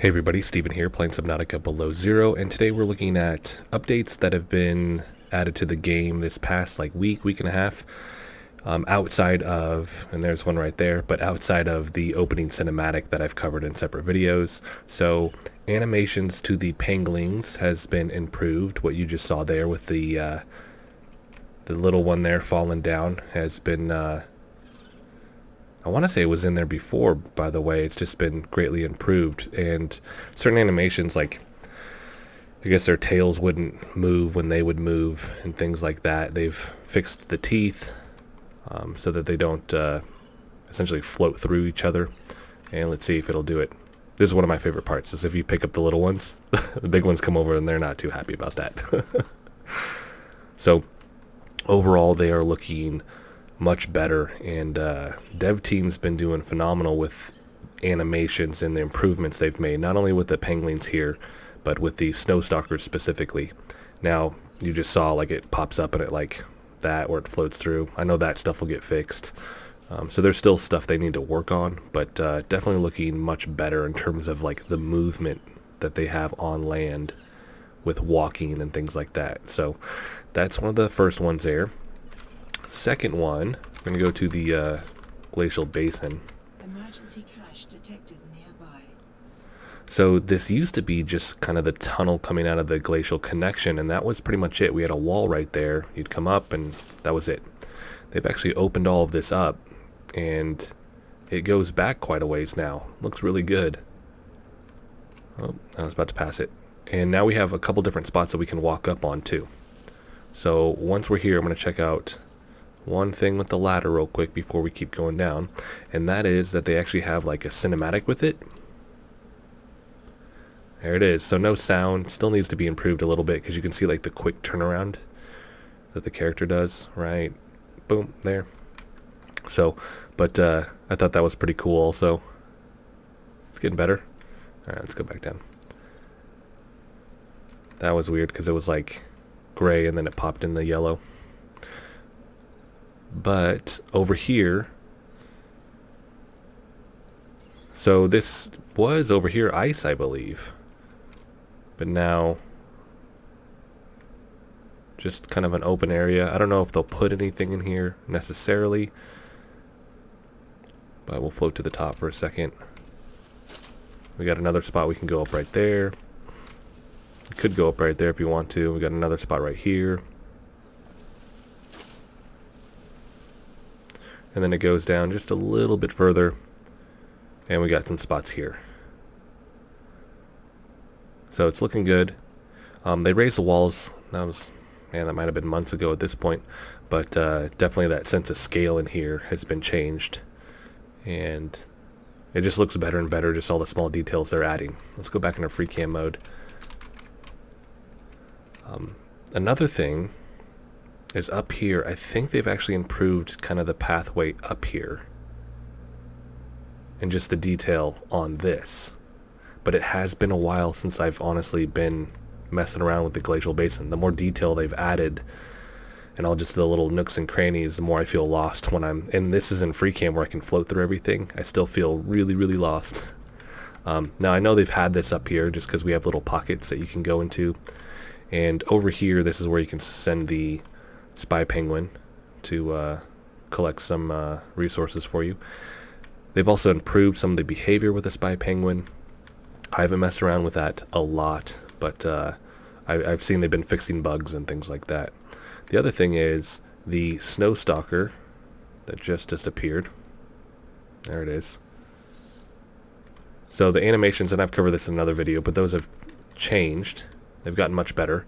Hey everybody, Steven here playing Subnautica Below Zero, and today we're looking at updates that have been added to the game this past week and a half, outside of, and there's one right there, but outside of the opening cinematic that I've covered in separate videos. So animations to the penguins has been improved. What you just saw there with the little one there falling down has been I want to say it was in there before, by the way. It's just been greatly improved. And certain animations, like, I guess their tails wouldn't move when they would move and things like that. They've fixed the teeth so that they don't essentially float through each other. And let's see if it'll do it. This is one of my favorite parts, is if you pick up the little ones, the big ones come over and they're not too happy about that. So, overall, they are looking much better, and dev team's been doing phenomenal with animations and the improvements they've made, not only with the penguins here but with the snow stalkers specifically. Now you just saw like it pops up and it like that, where it floats through. I know that stuff will get fixed, so there's still stuff they need to work on, but definitely looking much better in terms of like the movement that they have on land with walking and things like that. So that's one of the first ones there. Second one, we're going to go to the Glacial Basin. Emergency cache detected nearby. So this used to be just kind of the tunnel coming out of the glacial connection, and that was pretty much it. We had a wall right there. You'd come up, and that was it. They've actually opened all of this up, and it goes back quite a ways now. Looks really good. Oh, I was about to pass it. And now we have a couple different spots that we can walk up on, too. So once we're here, I'm going to check out one thing with the ladder real quick before we keep going down, and that is that they actually have like a cinematic with it. There it is. So no sound. Still needs to be improved a little bit, because you can see like the quick turnaround that the character does. Right, boom, there. So, but I thought that was pretty cool also. It's getting better. Alright, let's go back down. That was weird because it was like gray and then it popped in the yellow. But over here, so this was over here ice, I believe, but now just kind of an open area. I don't know if they'll put anything in here necessarily, but we'll float to the top for a second. We got another spot we can go up right there. You could go up right there if you want to. We got another spot right here. And then it goes down just a little bit further, and we got some spots here. So it's looking good. They raised the walls. That was, man, that might have been months ago at this point, but definitely that sense of scale in here has been changed, and it just looks better and better, just all the small details they're adding. Let's go back into free cam mode. Another thing is up here. I think they've actually improved kind of the pathway up here and just the detail on this, but it has been a while since I've honestly been messing around with the Glacial Basin. The more detail they've added and all just the little nooks and crannies, the more I feel lost when I'm, and this is in free cam where I can float through everything. I still feel really lost. Now I know they've had this up here just because we have little pockets that you can go into, and over here this is where you can send the spy penguin to collect some resources for you. They've also improved some of the behavior with the spy penguin. I haven't messed around with that a lot, but I've seen they've been fixing bugs and things like that. The other thing is the snow stalker that just disappeared. There it is. So the animations, and I've covered this in another video, but those have changed. They've gotten much better.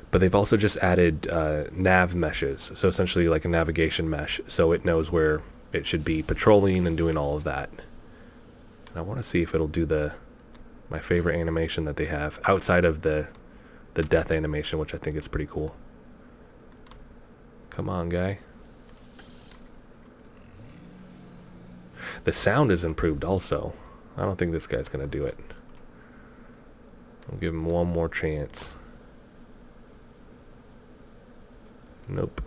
But they've also just added nav meshes, so essentially like a navigation mesh, so it knows where it should be patrolling and doing all of that. And I want to see if it'll do my favorite animation that they have, outside of the death animation, which I think is pretty cool. Come on, guy. The sound is improved also. I don't think this guy's going to do it. I'll give him one more chance. Nope.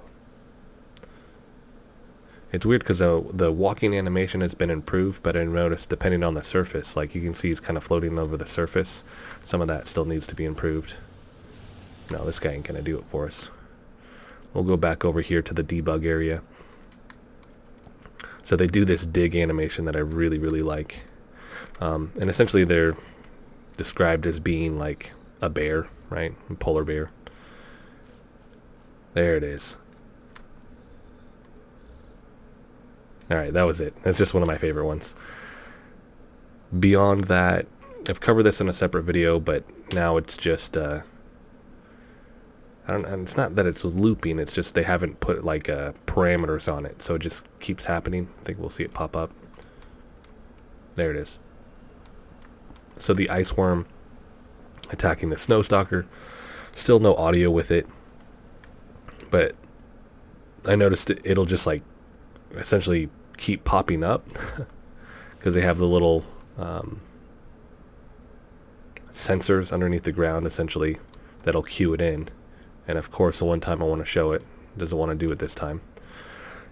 It's weird because the walking animation has been improved, but I noticed depending on the surface, like you can see he's kind of floating over the surface. Some of that still needs to be improved. No, this guy ain't gonna do it for us. We'll go back over here to the debug area. So they do this dig animation that I really, really like. And essentially they're described as being like a bear, right? A polar bear. There it is. Alright, that was it. That's just one of my favorite ones. Beyond that, I've covered this in a separate video, but now it's just, I don't know, it's not that it's looping, it's just they haven't put like parameters on it, so it just keeps happening. I think we'll see it pop up. There it is. So the ice worm attacking the snow stalker. Still no audio with it, but I noticed it'll just like essentially keep popping up because they have the little sensors underneath the ground essentially that'll cue it in. And of course the one time I want to show it doesn't want to do it this time.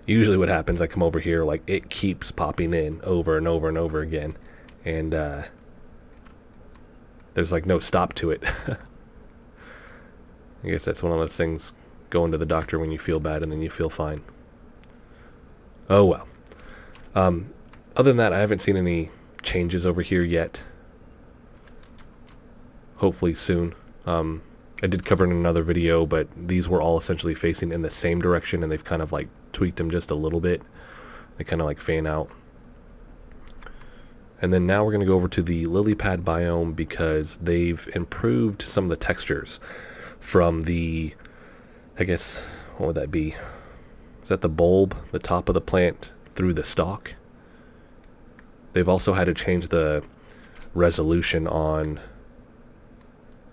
Usually what happens, I come over here, like it keeps popping in over and over and over again, and there's like no stop to it. I guess that's one of those things, going to the doctor when you feel bad and then you feel fine. Oh well. Other than that, I haven't seen any changes over here yet. Hopefully soon. I did cover in another video, but these were all essentially facing in the same direction, and they've kind of like tweaked them just a little bit. They kind of like fan out. And then now we're going to go over to the lily pad biome because they've improved some of the textures from the, I guess, what would that be? Is that the bulb, the top of the plant, through the stalk? They've also had to change the resolution on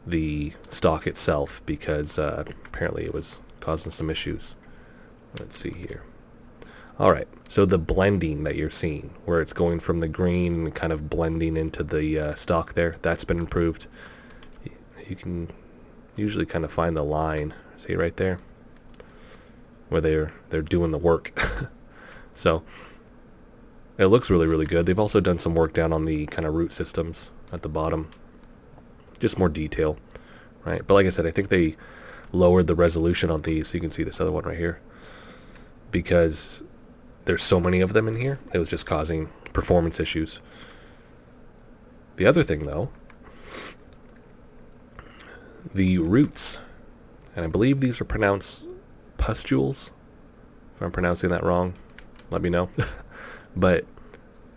the stalk itself because apparently it was causing some issues. Let's see here. Alright, so the blending that you're seeing, where it's going from the green and kind of blending into the stalk there, that's been improved. You can usually kind of find the line, see right there, where they're doing the work. So it looks really, really good. They've also done some work down on the kind of root systems at the bottom. Just more detail, right? But like I said, I think they lowered the resolution on these, so you can see this other one right here, because there's so many of them in here, it was just causing performance issues. The other thing though, the roots, and I believe these are pronounced pustules. If I'm pronouncing that wrong, let me know. But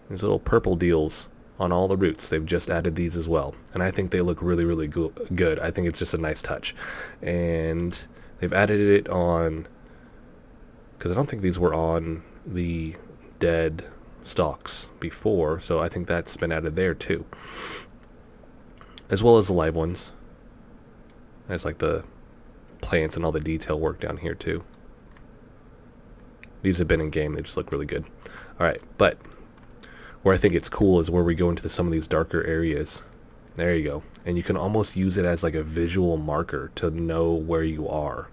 there's little purple deals on all the roots. They've just added these as well, and I think they look really, really good. I think it's just a nice touch, and they've added it on, because I don't think these were on the dead stalks before, so I think that's been added there too, as well as the live ones. There's like the plants and all the detail work down here too. These have been in game, they just look really good. Alright, but where I think it's cool is where we go into some of these darker areas. There you go. And you can almost use it as like a visual marker to know where you are.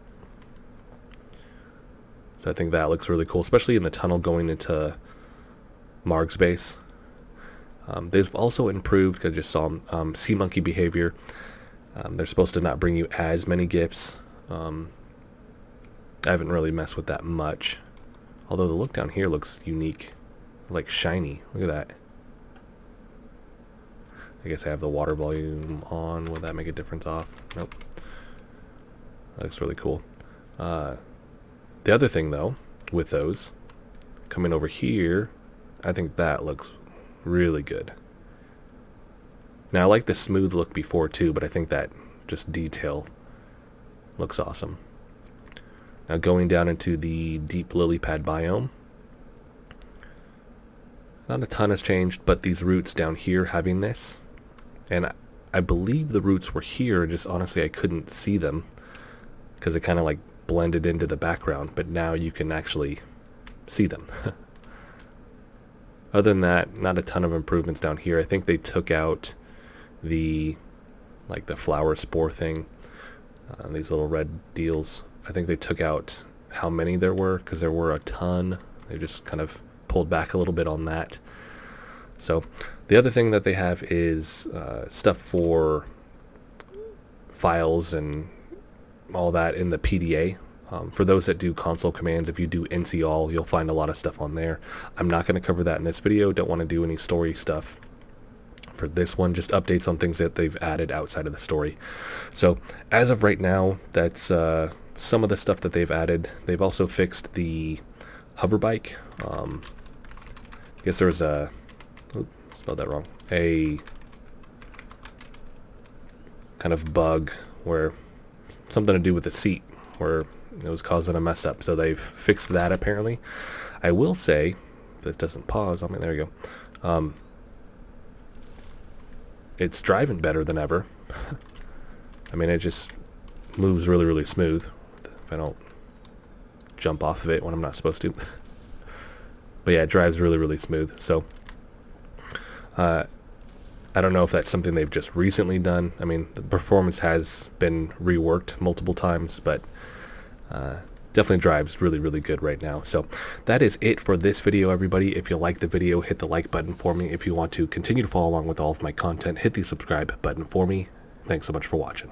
So I think that looks really cool, especially in the tunnel going into Marg's base. They've also improved, because I just saw sea monkey behavior. They're supposed to not bring you as many gifts. I haven't really messed with that much. Although the look down here looks unique. Like shiny. Look at that. I guess I have the water volume on. Will that make a difference off? Nope. That looks really cool. The other thing though, with those, coming over here, I think that looks really good. Now I like the smooth look before too, but I think that just detail looks awesome. Now going down into the deep lily pad biome, not a ton has changed, but these roots down here having this, and I believe the roots were here, just honestly I couldn't see them because it kind of like blended into the background, but now you can actually see them. Other than that, not a ton of improvements down here. I think they took out the flower spore thing, these little red deals. I think they took out how many there were, because there were a ton. They just kind of pulled back a little bit on that. So the other thing that they have is stuff for files and all that in the PDA. For those that do console commands, if you do NC all, you'll find a lot of stuff on there. I'm not going to cover that in this video. Don't want to do any story stuff for this one, just updates on things that they've added outside of the story. So as of right now, that's some of the stuff that they've added. They've also fixed the Hoverbike. I guess there was a, spelled that wrong, a kind of bug where something to do with the seat where it was causing a mess up. So they've fixed that apparently. I will say, if it doesn't pause, I mean, there you go. It's driving better than ever. I mean, it just moves really, really smooth if I don't jump off of it when I'm not supposed to. But yeah, it drives really, really smooth. So I don't know if that's something they've just recently done. I mean, the performance has been reworked multiple times, but definitely drives really, really good right now. So that is it for this video, everybody. If you like the video, hit the like button for me. If you want to continue to follow along with all of my content, hit the subscribe button for me. Thanks so much for watching.